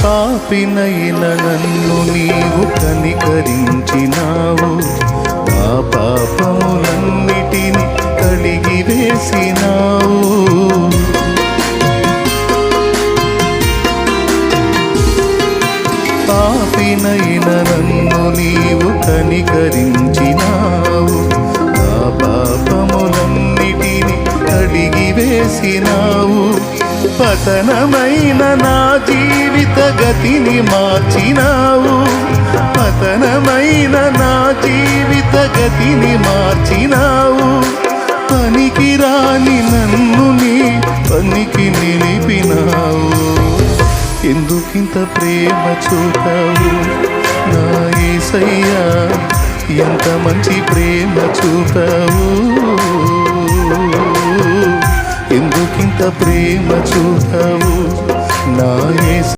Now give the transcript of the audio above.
పాపినైన నన్ను నీవు కనికరించినావు, నా పాపములన్నిటిని కడిగి వేసినావు. పాపినైన నన్ను నీవు కనికరించినావు, నా పాపములన్నిటిని కడిగి వేసినావు. పతనమైన నా జీవిత గతిని మార్చినావు, పతనమైన నా జీవిత గతిని మార్చినావు. పనికి రాని నన్ను నీ పనికి నిలిపినావు. ఎందుకింత ప్రేమ చూపావు నా యేసయ్యా, ఎంత మంచి ప్రేమ చూపావు. ఎందుకింత ప్రేమ చూపావు నా యేసయ్యా.